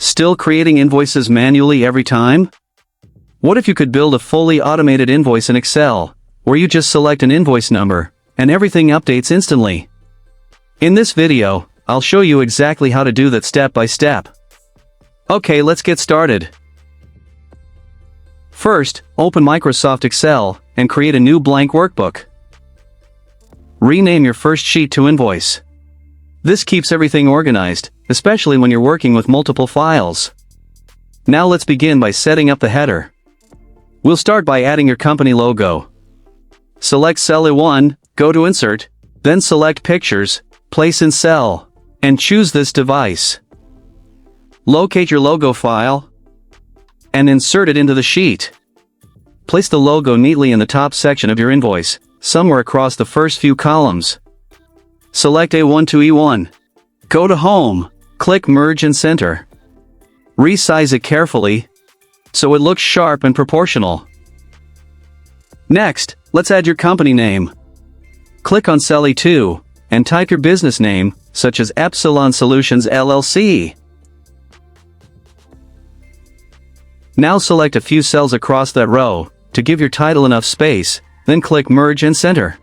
Still creating invoices manually every time? What if you could build a fully automated invoice in Excel, where you just select an invoice number, and everything updates instantly? In this video, I'll show you exactly how to do that step by step. Okay, let's get started. First, open Microsoft Excel and create a new blank workbook. Rename your first sheet to Invoice. This keeps everything organized, especially when you're working with multiple files. Now let's begin by setting up the header. We'll start by adding your company logo. Select Cell A1, go to Insert, then select Pictures, Place in Cell, and choose this device. Locate your logo file and insert it into the sheet. Place the logo neatly in the top section of your invoice, somewhere across the first few columns. Select A1 to E1. Go to Home, click Merge and Center. Resize it carefully so it looks sharp and proportional. Next, let's add your company name. Click on Cell A2 and type your business name, such as Epsilon Solutions LLC. Now select a few cells across that row to give your title enough space, then click Merge and Center.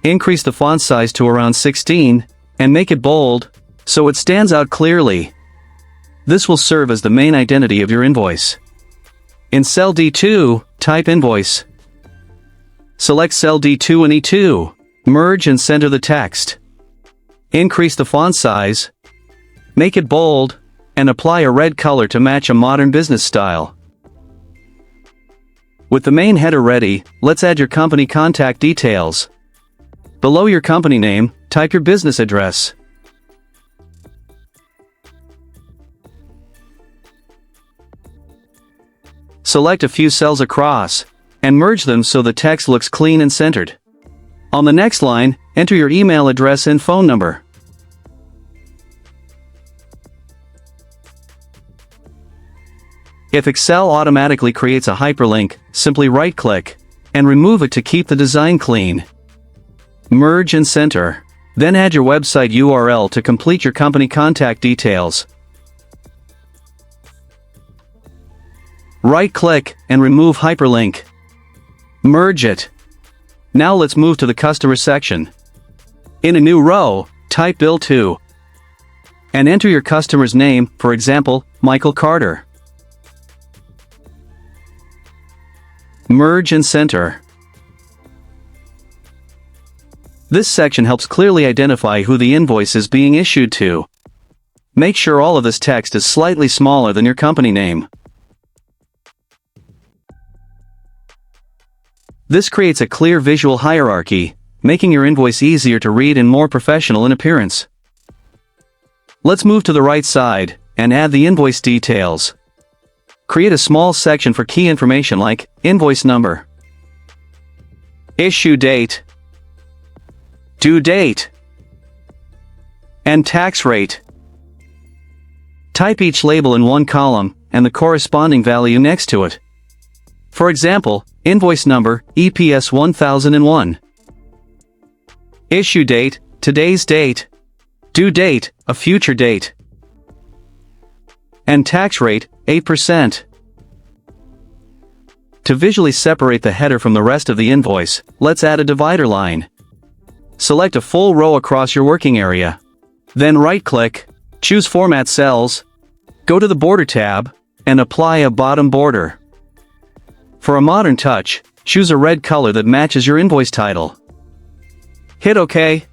Increase the font size to around 16 and make it bold so it stands out clearly. This will serve as the main identity of your invoice. In cell D2, type Invoice. Select cell D2 and E2, merge and center the text. Increase the font size, make it bold, and apply a red color to match a modern business style. With the main header ready, let's add your company contact details. Below your company name, type your business address. Select a few cells across, and merge them so the text looks clean and centered. On the next line, enter your email address and phone number. If Excel automatically creates a hyperlink, simply right-click and remove it to keep the design clean. Merge and center. Then add your website URL to complete your company contact details. Right-click and remove hyperlink. Merge it. Now let's move to the customer section. In a new row, type Bill to and enter your customer's name, for example, Michael Carter. Merge and center. This section helps clearly identify who the invoice is being issued to. Make sure all of this text is slightly smaller than your company name. This creates a clear visual hierarchy, making your invoice easier to read and more professional in appearance. Let's move to the right side and add the invoice details. Create a small section for key information like invoice number, issue date, due date, and tax rate. Type each label in one column and the corresponding value next to it. For example, invoice number, EPS 1001. Issue date, today's date. Due date, a future date. And tax rate, 8%. To visually separate the header from the rest of the invoice, let's add a divider line. Select a full row across your working area. Then right-click, choose Format Cells, go to the Border tab, and apply a bottom border. For a modern touch, choose a red color that matches your invoice title. Hit OK.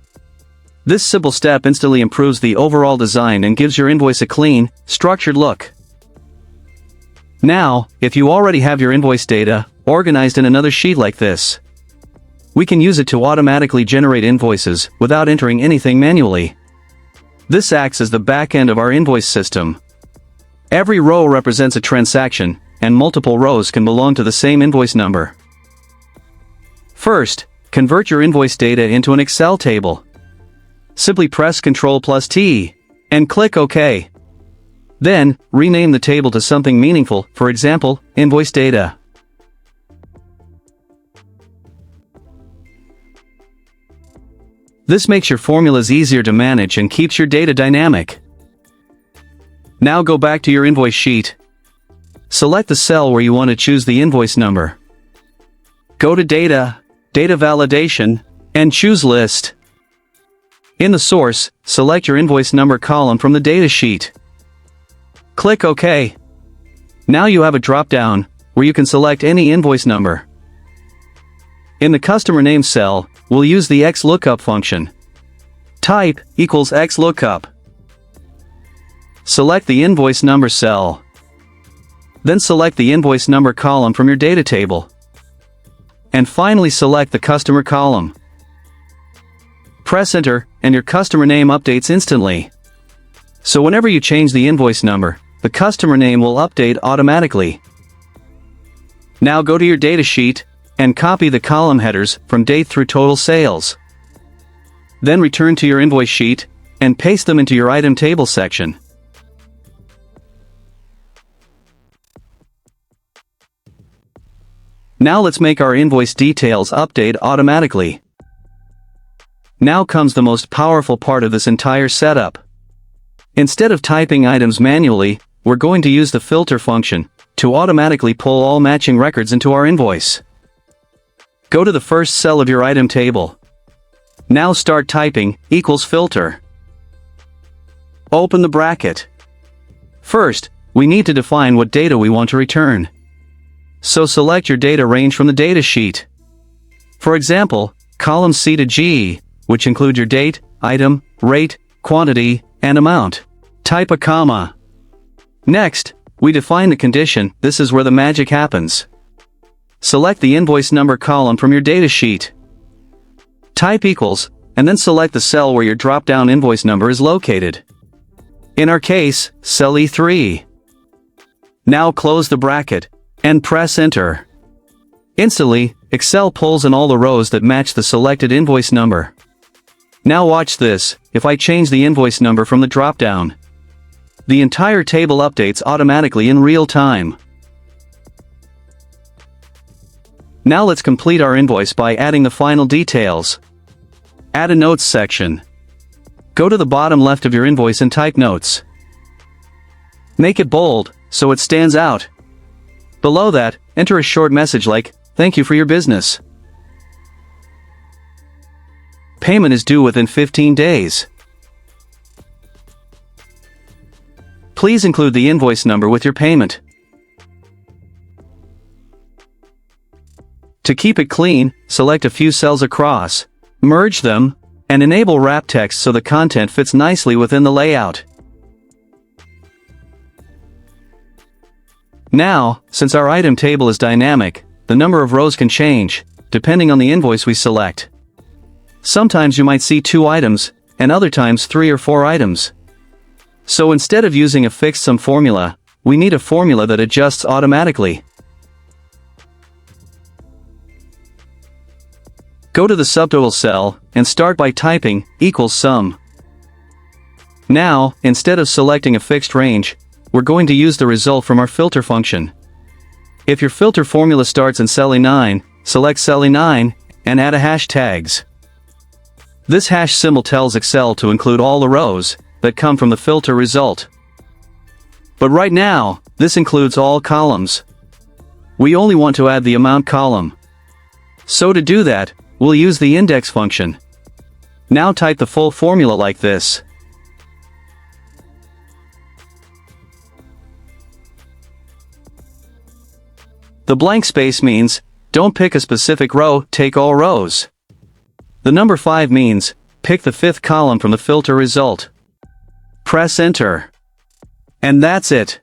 This simple step instantly improves the overall design and gives your invoice a clean, structured look. Now, if you already have your invoice data organized in another sheet like this, we can use it to automatically generate invoices without entering anything manually. This acts as the back end of our invoice system. Every row represents a transaction, and multiple rows can belong to the same invoice number. First, convert your invoice data into an Excel table. Simply press Ctrl+T and click OK. Then, rename the table to something meaningful, for example, invoice data. This makes your formulas easier to manage and keeps your data dynamic. Now go back to your invoice sheet. Select the cell where you want to choose the invoice number. Go to Data, Data Validation, and choose List. In the source, select your invoice number column from the data sheet. Click OK. Now you have a drop-down, where you can select any invoice number. In the customer name cell, we'll use the XLOOKUP function. Type equals XLOOKUP. Select the invoice number cell. Then select the invoice number column from your data table. And finally select the customer column. Press Enter, and your customer name updates instantly. So whenever you change the invoice number, the customer name will update automatically. Now go to your data sheet, and copy the column headers from date through total sales. Then return to your invoice sheet, and paste them into your item table section. Now let's make our invoice details update automatically. Now comes the most powerful part of this entire setup. Instead of typing items manually, we're going to use the filter function to automatically pull all matching records into our invoice. Go to the first cell of your item table. Now start typing equals filter. Open the bracket. First, we need to define what data we want to return. So select your data range from the data sheet. For example, columns C to G, which include your date, item, rate, quantity, and amount. Type a comma. Next, we define the condition. This is where the magic happens. Select the invoice number column from your data sheet. Type equals, and then select the cell where your drop-down invoice number is located. In our case, cell E3. Now close the bracket, and press Enter. Instantly, Excel pulls in all the rows that match the selected invoice number. Now watch this. If I change the invoice number from the drop-down, the entire table updates automatically in real time. Now let's complete our invoice by adding the final details. Add a notes section. Go to the bottom left of your invoice and type notes. Make it bold, so it stands out. Below that, enter a short message like, "Thank you for your business. Payment is due within 15 days. Please include the invoice number with your payment." To keep it clean, select a few cells across, merge them, and enable wrap text so the content fits nicely within the layout. Now, since our item table is dynamic, the number of rows can change, depending on the invoice we select. Sometimes you might see 2 items, and other times 3 or 4 items. So instead of using a fixed sum formula, we need a formula that adjusts automatically. Go to the subtotal cell, and start by typing equals sum. Now, instead of selecting a fixed range, we're going to use the result from our filter function. If your filter formula starts in cell E9, select cell E9, and add a hash tags. This hash symbol tells Excel to include all the rows that come from the filter result. But right now, this includes all columns. We only want to add the amount column. So to do that, we'll use the index function. Now type the full formula like this. The blank space means, don't pick a specific row, take all rows. The number 5 means, pick the 5th column from the filter result. Press Enter. And that's it.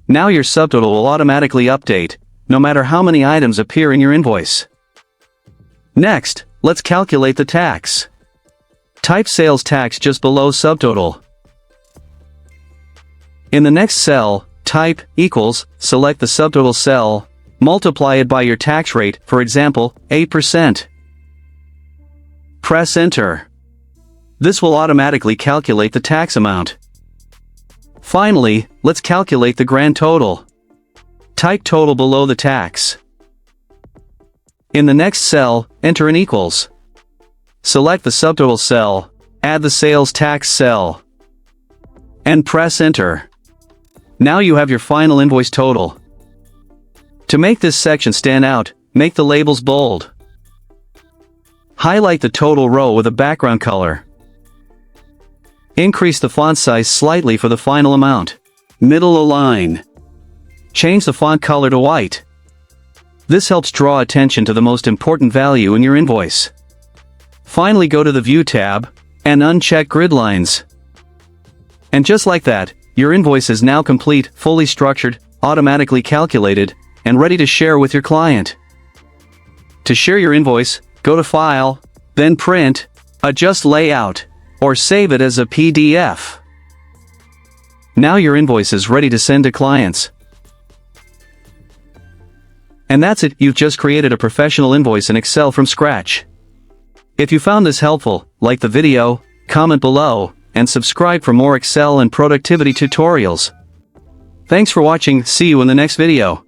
Now your subtotal will automatically update, no matter how many items appear in your invoice. Next, let's calculate the tax. Type sales tax just below subtotal. In the next cell, type equals, select the subtotal cell, multiply it by your tax rate, for example, 8%. Press Enter. This will automatically calculate the tax amount. Finally, let's calculate the grand total. Type total below the tax. In the next cell, enter an equals. Select the subtotal cell, add the sales tax cell, and press Enter. Now you have your final invoice total. To make this section stand out, make the labels bold. Highlight the total row with a background color. Increase the font size slightly for the final amount. Middle align. Change the font color to white. This helps draw attention to the most important value in your invoice. Finally, go to the View tab and uncheck grid lines. And just like that, your invoice is now complete, fully structured, automatically calculated, and ready to share with your client. To share your invoice, go to File, then Print, adjust layout, or save it as a PDF. Now your invoice is ready to send to clients. And that's it, you've just created a professional invoice in Excel from scratch. If you found this helpful, like the video, comment below, and subscribe for more Excel and productivity tutorials. Thanks for watching, see you in the next video.